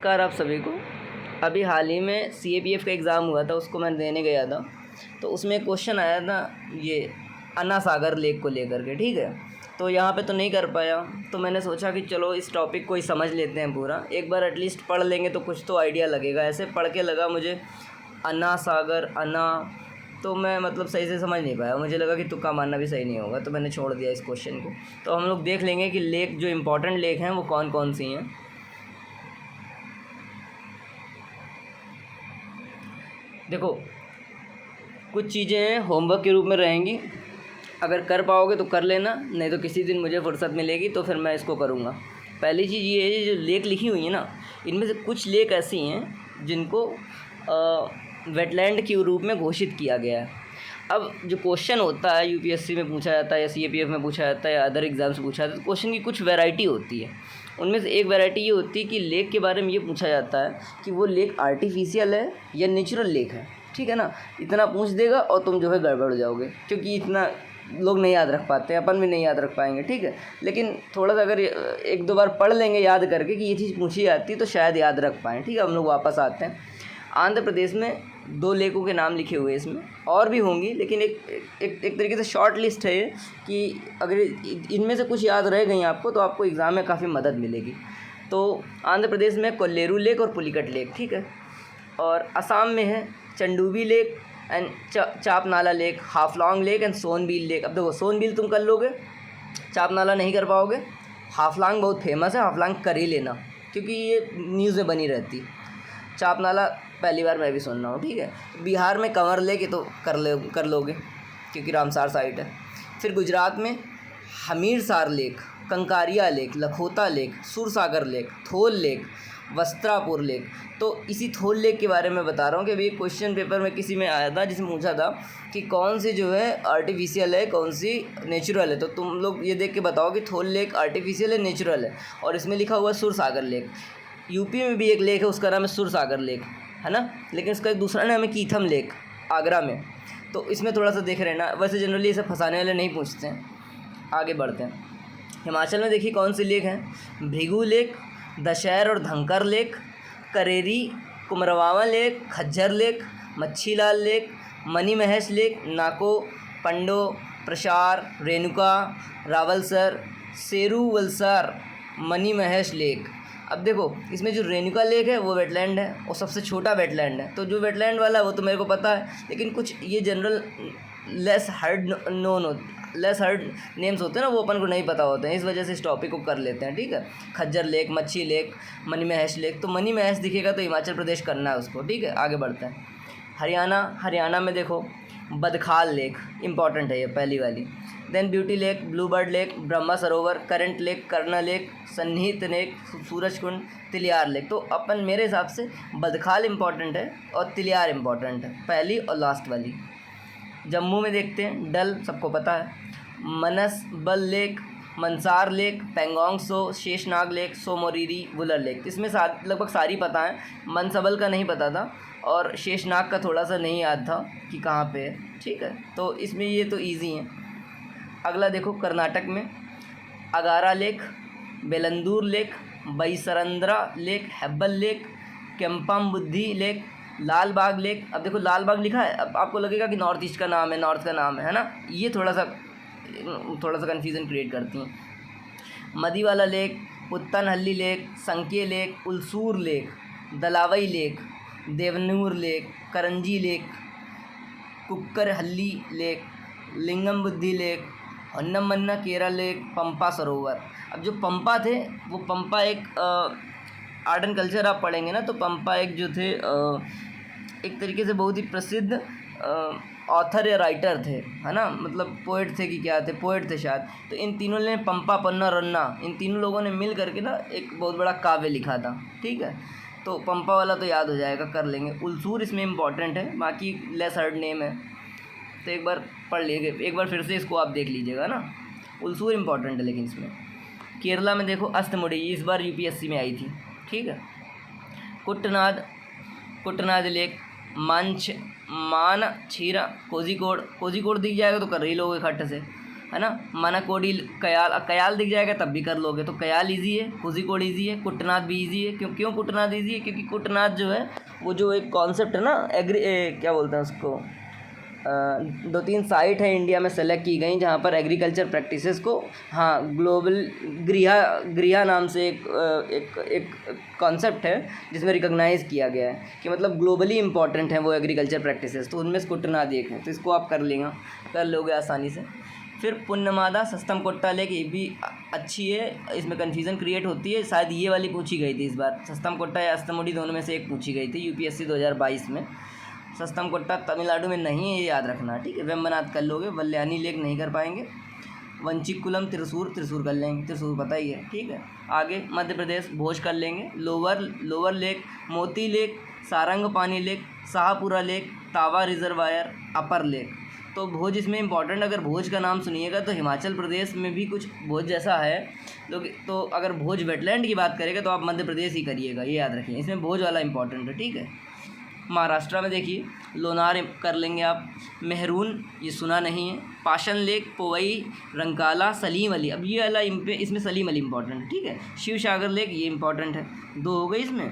नमस्कार आप सभी को। अभी हाल ही में CAPF का एग्ज़ाम हुआ था, उसको मैं देने गया था। तो उसमें क्वेश्चन आया था ये अन्ना सागर लेक को लेकर के, ठीक है। तो यहाँ पे तो नहीं कर पाया, तो मैंने सोचा कि चलो इस टॉपिक को ही समझ लेते हैं पूरा। एक बार एटलीस्ट पढ़ लेंगे तो कुछ तो आइडिया लगेगा। ऐसे पढ़ के लगा मुझे अन्ना सागर अन्ना, तो मैं मतलब सही से समझ नहीं पाया। मुझे लगा कि तुक्का मारना भी सही नहीं होगा, तो मैंने छोड़ दिया इस क्वेश्चन को। तो हम लोग देख लेंगे कि लेक जो इम्पोर्टेंट लेक हैं वो कौन कौन सी हैं। देखो, कुछ चीज़ें होमवर्क के रूप में रहेंगी, अगर कर पाओगे तो कर लेना, नहीं तो किसी दिन मुझे फुर्सत मिलेगी तो फिर मैं इसको करूँगा। पहली चीज़ ये है, जो लेक लिखी हुई है ना, इनमें से कुछ लेक ऐसी हैं जिनको वेटलैंड के रूप में घोषित किया गया है। अब जो क्वेश्चन होता है UPSC में पूछा जाता है या CAPF में पूछा जाता है या अदर एग्ज़ाम्स में पूछा जाता है, तो क्वेश्चन की कुछ वैरायटी होती है। उनमें से एक वैरायटी ये होती है कि लेक के बारे में ये पूछा जाता है कि वो लेक आर्टिफिशियल है या नेचुरल लेक है, ठीक है ना। इतना पूछ देगा और तुम जो है गड़बड़ हो जाओगे, क्योंकि इतना लोग नहीं याद रख पाते, अपन भी नहीं याद रख पाएंगे, ठीक है। लेकिन थोड़ा सा अगर एक दो बार पढ़ लेंगे याद करके कि ये चीज़ पूछी जाती है तो शायद याद रख पाएँ, ठीक है। हम लोग वापस आते हैं। आंध्र प्रदेश में 2 लेकों के नाम लिखे हुए हैं, इसमें और भी होंगी, लेकिन एक तरीके से शॉर्ट लिस्ट है ये, कि अगर इनमें से कुछ याद रह गई आपको तो आपको एग्ज़ाम में काफ़ी मदद मिलेगी। तो आंध्र प्रदेश में कोल्लेरू लेक और पुलिकट लेक, ठीक है। और असम में है Chandubi lake and Chapanala lake, Haflong lake and Sonbeel lake. अब देखो, सोनबील तुम कर लोगे, चापनाला नहीं कर पाओगे। हाफलॉन्ग बहुत फेमस है, हाफलॉन्ग कर ही लेना, क्योंकि ये न्यूज़ में बनी रहती। चापनाला पहली बार मैं भी सुन रहा हूँ, ठीक है। बिहार में कंवर लेक, ये तो कर लोगे क्योंकि रामसार साइट है। फिर गुजरात में Hamirsar lake, Kankaria lake, Lakhota lake, Sursagar lake, Thol lake, Vastrapur lake. तो इसी थोल लेक के बारे में बता रहा हूँ कि अभी क्वेश्चन पेपर में किसी में आया था जिसमें पूछा था कि कौन सी जो है आर्टिफिशियल है, कौन सी नेचुरल है। तो तुम लोग ये देख के बताओ कि थोल लेक आर्टिफिशियल है, नेचुरल है। और इसमें लिखा हुआ है सूरसागर लेक। यूपी में भी एक लेक है, उसका नाम है सूरसागर लेक, है ना। लेकिन इसका एक दूसरा नाम है कीथम लेक, आगरा में। तो इसमें थोड़ा सा देख रहना। वैसे जनरली इसे फंसाने वाले नहीं पूछते हैं। आगे बढ़ते हैं। हिमाचल में देखिए कौन सी लेक है, भृगु लेक, दशहर और Dhankar lake, Kareri, Kumarwah lake, Khajjiar lake, Machhial lake, Mani Mahesh lake, Nako, Pandoh, Prashar, Renuka, Rewalsar, Serolsar, Mani Mahesh lake. अब देखो, इसमें जो रेणुका लेक है वो वेटलैंड है और सबसे छोटा वेटलैंड है। तो जो वेटलैंड वाला है वो तो मेरे को पता है, लेकिन कुछ ये जनरल लेस हर्ड नेम्स होते हैं ना, वो अपन को नहीं पता होते हैं। इस वजह से इस टॉपिक को कर लेते हैं, ठीक है। खज्जर लेक, मच्छी लेक, मनी महेश लेक। तो मनी महेश दिखेगा तो हिमाचल प्रदेश करना है उसको, ठीक है। आगे बढ़ते हैं। हरियाणा में देखो बदखाल लेक, इंपॉर्टेंट है ये पहली वाली। Then beauty lake, bluebird lake, Brahma Sarovar, current lake, Karna lake, Sannihit lake, Surajkund, Tilyar lake. तो अपन मेरे हिसाब से बदखाल इंपॉर्टेंट है और तिलियार इंपॉर्टेंट है, पहली और लास्ट वाली। जम्मू में देखते हैं, डल सबको पता है, मनस बल लेक, मंसार लेक, पेंगोंग सो, शेषनाग लेक, सोमोरीरी, वुलर लेक। इसमें लगभग सारी पता है। मनसबल का नहीं पता था और शेषनाग का थोड़ा सा नहीं याद था कि कहाँ पे है, ठीक है। तो इसमें ये तो ईजी है। अगला देखो, कर्नाटक में Agara lake, Bellandur lake, Byrasandra lake, Hebbal lake, Kempambudhi lake, Lal Bagh lake. अब देखो लाल बाग लिखा है, अब आपको लगेगा कि नॉर्थ ईस्ट का नाम है, नॉर्थ का नाम है ना। ये थोड़ा सा कन्फ्यूज़न क्रिएट करती हैं। Madiwala lake, Puttenahalli lake, Sankey lake, Ulsoor lake, Dalavai lake, Devanur lake, Karanji lake, Kukkarahalli lake, Lingambudhi lake, Honnamana Kerala lake, Pampa Sarovar. अब जो पंपा थे वो पंपा एक आर्ट एंड कल्चर आप पढ़ेंगे ना, तो पंपा एक जो थे एक तरीके से बहुत ही प्रसिद्ध ऑथर या राइटर थे, है ना। मतलब पोएट थे कि क्या थे, पोएट थे शायद। तो इन तीनों ने पंपा पन्ना रन्ना, इन तीनों लोगों ने मिल करके ना एक बहुत बड़ा काव्य लिखा था, ठीक है। तो पंपा वाला तो याद हो जाएगा, कर लेंगे। उलसूर इसमें इम्पॉर्टेंट है, बाकी लेस हर्ड नेम है, तो एक बार पढ़ लीजिए, एक बार फिर से इसको आप देख लीजिएगा ना। उलसूर इम्पॉर्टेंट है। लेकिन इसमें केरला में देखो अस्तमुड़ी, इस बार UPSC में आई थी, ठीक है। कुट्टनाद लेक, मानछीरा, कोझिकोड दिख जाएगा तो कर ही लोगे खट्ट से। है ना। मनाकोडी कयाल, कयाल दिख जाएगा तब भी कर लोगे, तो कयाल ईजी है, कोझिकोड ईजी है, कुटनाद भी ईजी है। क्यों कुटनाद ईजी है? क्योंकि कुटनाद जो है वो जो एक कॉन्सेप्ट है ना, क्या बोलते हैं उसको, 2-3 साइट है इंडिया में सेलेक्ट की गई जहाँ पर एग्रीकल्चर प्रैक्टिसेस को, हाँ, ग्लोबल ग्रिया नाम से एक कॉन्सेप्ट है जिसमें रिकॉग्नाइज़ किया गया है कि मतलब ग्लोबली इंपॉर्टेंट है वो एग्रीकल्चर प्रैक्टिसेस, तो उनमें से कुटनाद एक है, तो इसको आप कर लोगे आसानी से। फिर पुन्नमादा सस्तमकोट्टा लेक, ये भी अच्छी है, इसमें कन्फ्यूज़न क्रिएट होती है, शायद ये वाली पूछी गई थी इस बार, सस्तमकोट्टा या अस्तमुडी दोनों में से एक पूछी गई थी यूपीएससी 2022 में। सस्तमकोट्टा तमिलनाडु में नहीं है, ये याद रखना, ठीक है। वेम्बनाथ कर लोगे, वल्यानी लेक नहीं कर पाएंगे। वंचिकुलम त्रिशूर कर लेंगे, त्रिशूर पता ही है, ठीक है। आगे मध्य प्रदेश भोज कर लेंगे, लोअर लेक, मोती lake, Sarangapani lake, Shahpura lake, तावा रिजर्वायर, अपर लेक। तो भोज इसमें इंपॉर्टेंट, अगर भोज का नाम सुनिएगा तो हिमाचल प्रदेश में भी कुछ भोज जैसा है, तो अगर भोज वेटलैंड की बात करेगा तो आप मध्य प्रदेश ही करिएगा, ये याद रखिए, इसमें भोज वाला इंपॉर्टेंट है, ठीक है। महाराष्ट्र में देखिए लोनार कर लेंगे आप, मेहरून ये सुना नहीं है, पाशन लेक, पोवई, रंकाला, सलीम अली, अब ये वाला इसमें सलीम अली इंपॉर्टेंट है, ठीक है। शिव सागर लेक ये इंपॉर्टेंट है, 2 हो गए इसमें।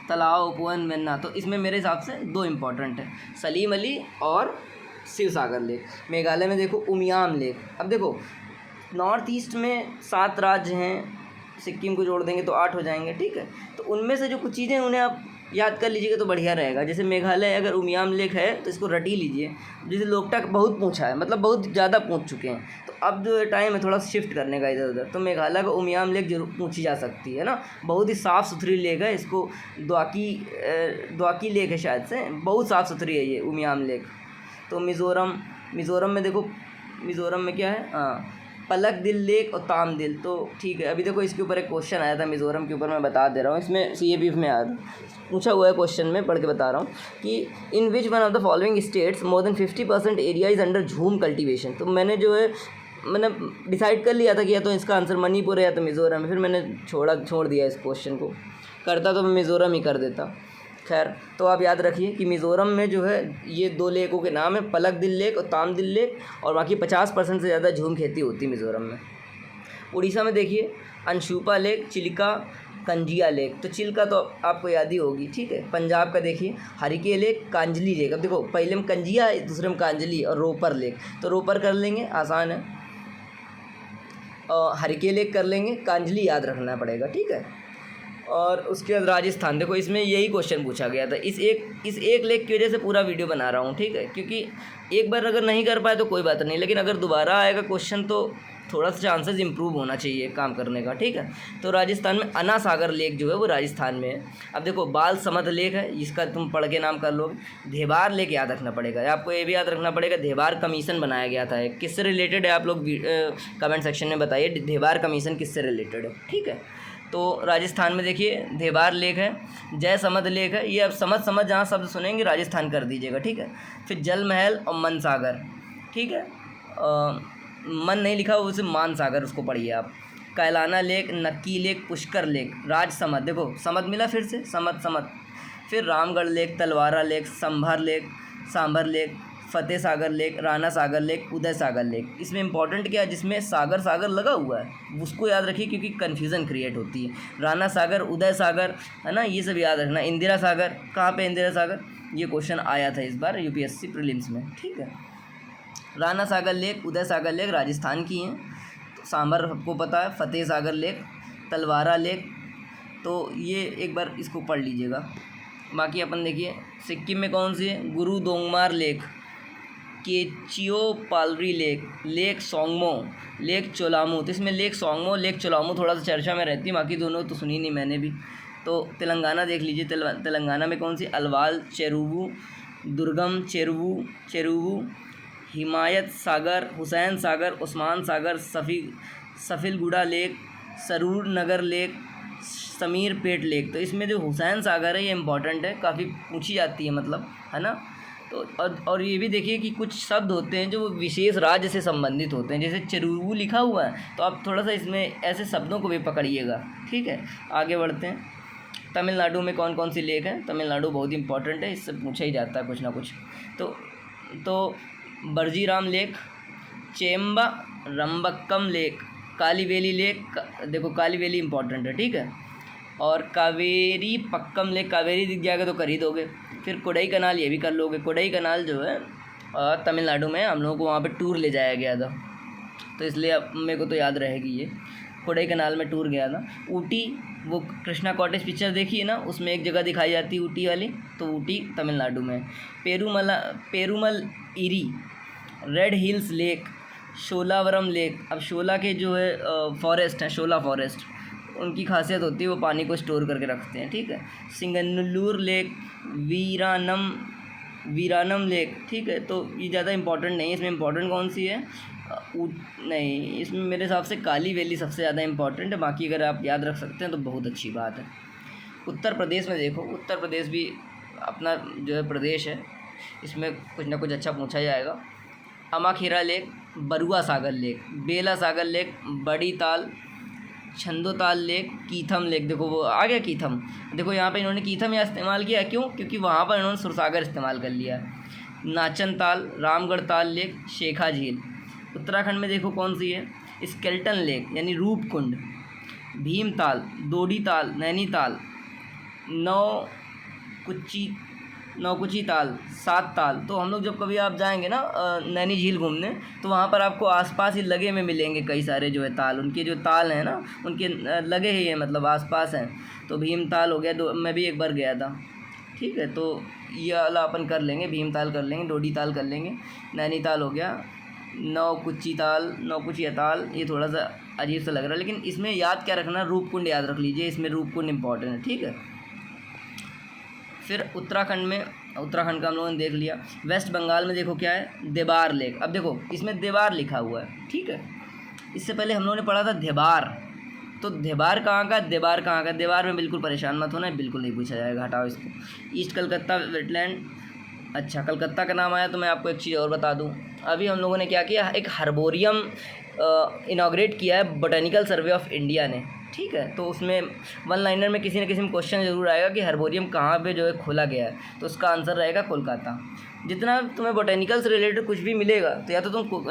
तालाब, उपवन, मेन्ना, तो इसमें मेरे हिसाब से 2 इंपॉर्टेंट है, सलीम अली और शिव सागर लेक। मेघालय में देखो उमियाम लेक, अब देखो नॉर्थ ईस्ट में 7 राज्य हैं, सिक्किम को जोड़ देंगे तो 8 हो जाएंगे, ठीक है। तो उनमें से जो कुछ चीज़ें उन्हें आप याद कर लीजिएगा तो बढ़िया रहेगा। जैसे मेघालय अगर उमियाम लेक है तो इसको रट ही लीजिए, जैसे लोकटक बहुत पूछा है, मतलब बहुत ज़्यादा पूछ चुके हैं, तो अब जो टाइम है थोड़ा शिफ्ट करने का इधर उधर, तो मेघालय का उमियाम लेक जरूर पूछी जा सकती है ना, बहुत ही साफ़ सुथरी लेक है, इसको द्वाकी लेक है शायद से, बहुत साफ़ सुथरी है ये उमियाम लेक। तो मिज़ोरम में देखो, मिज़ोरम में क्या है, पलक दिल लेक और ताम दिल, तो ठीक है। अभी देखो इसके ऊपर एक क्वेश्चन आया था मिज़ोरम के ऊपर, मैं बता दे रहा हूँ, इसमें CAPF में आया था, पूछा हुआ है क्वेश्चन में, पढ़ के बता रहा हूँ कि in which one of the following states more than 50% area is under jhum cultivation. तो मैंने डिसाइड कर लिया था कि या तो इसका आंसर मणिपुर है या तो मिज़ोरम है, फिर मैंने छोड़ दिया इस क्वेश्चन को, करता तो मैं मिज़ोरम ही कर देता। खैर, तो आप याद रखिए कि मिज़ोरम में जो है ये 2 लेकों के नाम है, पलक दिल लेक और ताम दिल लेक, और बाकी 50% से ज़्यादा झूम खेती होती है मिज़ोरम में। उड़ीसा में देखिए अंशुपा लेक, चिल्का, कंजिया लेक, तो चिल्का तो आपको याद ही होगी, ठीक है। पंजाब का देखिए हरिके लेक, कांजली लेक, अब देखो पहले में कंजिया है, दूसरे में कांजली और रोपर लेक, तो रोपर कर लेंगे, आसान है, और हरिके लेक कर लेंगे, कांजली याद रखना पड़ेगा, ठीक है। और उसके बाद राजस्थान, देखो इसमें यही क्वेश्चन पूछा गया था, इस एक लेक की वजह से पूरा वीडियो बना रहा हूँ, ठीक है, क्योंकि एक बार अगर नहीं कर पाए तो कोई बात नहीं, लेकिन अगर दोबारा आएगा क्वेश्चन तो थोड़ा सा चांसेस इंप्रूव होना चाहिए काम करने का, ठीक है। तो राजस्थान में अन्ना सागर लेक जो है वो राजस्थान में है। अब देखो बाल समद लेक है, इसका तुम पढ़ के नाम कर लोगे। धेबार लेक याद रखना पड़ेगा, आपको ये भी याद रखना पड़ेगा, धेबार कमीशन बनाया गया था, किससे रिलेटेड है आप लोग कमेंट सेक्शन में बताइए, धेबार कमीशन किससे रिलेटेड है, ठीक है। तो राजस्थान में देखिए धेबार लेक है, जय समद लेक है, ये अब समझ जहाँ शब्द सुनेंगे राजस्थान कर दीजिएगा, ठीक है। फिर जल महल और मन सागर, ठीक है, मन नहीं लिखा उसे मान सागर, उसको पढ़िए आप। कैलाना लेक, नक्की लेक, पुष्कर लेक, राज समद, देखो समद मिला फिर से, समद। फिर रामगढ़ लेक, तलवारा lake, sambar lake, Fateh Sagar lake, Rana सागर लेक, उदय सागर लेक। इसमें इंपॉर्टेंट क्या है, जिसमें सागर लगा हुआ है उसको याद रखिए, क्योंकि कन्फ्यूज़न क्रिएट होती है। राणा सागर, उदय सागर, है ना, ये सब याद रखना। इंदिरा सागर, कहाँ पे इंदिरा सागर, ये क्वेश्चन आया था इस बार UPSC प्रीलिम्स में, ठीक है। राणा सागर लेक, उदय सागर लेक राजस्थान की हैं, तो सांभर सबको पता है, फतेह सागर लेक, तलवारा लेक, तो ये एक बार इसको पढ़ लीजिएगा। बाकी अपन देखिए सिक्किम में कौन सी है, Gurudongmar lake, Khecheopalri lake, lake Tsomgo, lake Cholamu, तो इसमें लेक सोंगमो, लेक चोलामू थोड़ा सा चर्चा में रहती है, बाकी दोनों तो सुनी नहीं मैंने भी। तो तेलंगाना देख लीजिए, तेलंगाना में कौन सी, अलवाल चेरुवू, दुर्गम चेरुवू, हिमायत सागर, हुसैन सागर, उस्मान सागर, सफिलगुड़ा लेक, सरूर नगर लेक, समीर पेट लेक। तो इसमें जो हुसैन सागर है ये इंपॉर्टेंट है, काफ़ी पूछी जाती है, मतलब, है ना। तो और ये भी देखिए कि कुछ शब्द होते हैं जो विशेष राज्य से संबंधित होते हैं, जैसे चेरुवू लिखा हुआ है, तो आप थोड़ा सा इसमें ऐसे शब्दों को भी पकड़िएगा, ठीक है। आगे बढ़ते हैं, तमिलनाडु में कौन कौन सी लेक है, तमिलनाडु बहुत इंपॉर्टेंट है, इससे पूछा ही जाता है कुछ ना कुछ। तो बर्जीराम लेक, चेम्बा रंबक्कम लेक, काली वैली लेक, देखो काली वैली इंपॉर्टेंट है, ठीक है। और कावेरी पक्कम लेक, कावेरी दिख जाएगा तो कर ही दोगे। फिर कोडई कनाल, ये भी कर लोगे। कोडई कनाल जो है तमिलनाडु में, हम लोगों को वहाँ पे टूर ले जाया गया था, तो इसलिए अब मेरे को तो याद रहेगी ये। कोडई कनाल में टूर गया था। ऊटी, वो कृष्णा कॉटेज पिक्चर देखी है ना, उसमें एक जगह दिखाई जाती है ऊटी वाली, तो ऊटी तमिलनाडु में। Perumal eri, red hills lake, Sholavaram lake. अब शोला के जो है फॉरेस्ट हैं, शोला फॉरेस्ट, उनकी खासियत होती है वो पानी को स्टोर करके रखते हैं, ठीक है। सिंगन्नूर लेक, वीरानम लेक, ठीक है। तो ये ज़्यादा इंपॉर्टेंट नहीं है। इसमें इंपॉर्टेंट कौन सी है? नहीं, इसमें मेरे हिसाब से काली वैली सबसे ज़्यादा इंपॉर्टेंट है। बाकी अगर आप याद रख सकते हैं तो बहुत अच्छी बात है। उत्तर प्रदेश में देखो, उत्तर प्रदेश भी अपना जो है प्रदेश है, इसमें कुछ ना कुछ अच्छा पूछा जाएगा। अमाखेरा लेक, बरुआ सागर लेक, बेला सागर लेक, बड़ी ताल, छंदोताल लेक, कीथम लेक। देखो वो आ गया कीथम। देखो यहाँ पे इन्होंने कीथम यहाँ इस्तेमाल किया, क्यों? क्योंकि वहाँ पर इन्होंने सुरसागर इस्तेमाल कर लिया। नाचन ताल, रामगढ़ ताल लेक, शेखा झील। उत्तराखंड में देखो कौन सी है? स्केल्टन लेक यानी रूपकुंड, भीमताल, दोडी ताल, नैनीताल, नौकुची ताल, सात ताल। तो हम लोग जब कभी आप जाएंगे ना नैनी झील घूमने, तो वहाँ पर आपको आसपास ही लगे में मिलेंगे कई सारे जो है ताल। उनके जो ताल हैं ना, उनके लगे ही हैं, मतलब आसपास हैं। तो भीमताल हो गया, मैं भी एक बार गया था, ठीक है। तो ये वाला अपन कर लेंगे, भीमताल कर लेंगे, डोडी ताल कर लेंगे, नैनीताल हो गया, नौकुची ताल। ये थोड़ा सा अजीब सा लग रहा है, लेकिन इसमें याद क्या रखना, रूपकुंड याद रख लीजिए, इसमें रूपकुंड इंपॉर्टेंट है, ठीक है। फिर उत्तराखंड का हम लोगों ने देख लिया। वेस्ट बंगाल में देखो क्या है? देबार लेक। अब देखो इसमें देबार लिखा हुआ है, ठीक है। इससे पहले हम लोगों ने पढ़ा था धेबार, तो धेबार कहाँ का, देबार कहाँ का? देबार में बिल्कुल परेशान मत होना, बिल्कुल नहीं पूछा जाएगा, हटाओ इसको। East Calcutta wetland. अच्छा, कलकत्ता का नाम आया तो मैं आपको एक चीज़ और बता दूं। अभी हम लोगों ने क्या किया, एक हर्बोरियम इनॉग्रेट किया है बोटेनिकल सर्वे ऑफ इंडिया ने, ठीक है। तो उसमें वन लाइनर में किसी न किसी में क्वेश्चन ज़रूर आएगा कि हर्बोरियम कहाँ पे जो है खोला गया है, तो उसका आंसर रहेगा कोलकाता। जितना तुम्हें बोटेनिकल से रिलेटेड कुछ भी मिलेगा, तो या तो तुम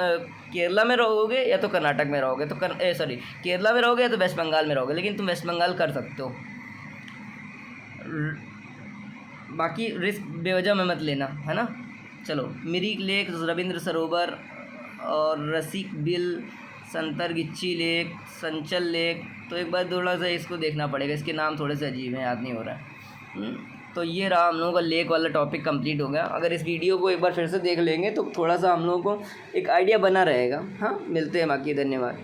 केरला में रहोगे या तो कर्नाटक में रहोगे, तो केरला में रहोगे या तो वेस्ट बंगाल में रहोगे, लेकिन तुम वेस्ट बंगाल कर सकते हो। बाकी रिस्क बेवजह में मत लेना, है ना। चलो, मिरिक लेक, रविंद्र सरोवर और रसिक बिल, संतरगिच्ची लेक, संचल लेक। तो एक बार थोड़ा सा इसको देखना पड़ेगा, इसके नाम थोड़े से अजीब हैं, याद नहीं हो रहा है। तो ये रहा हम लोगों का लेक वाला टॉपिक कंप्लीट हो गया। अगर इस वीडियो को एक बार फिर से देख लेंगे तो थोड़ा सा हम लोगों को एक आइडिया बना रहेगा। हाँ, मिलते हैं, बाकी धन्यवाद।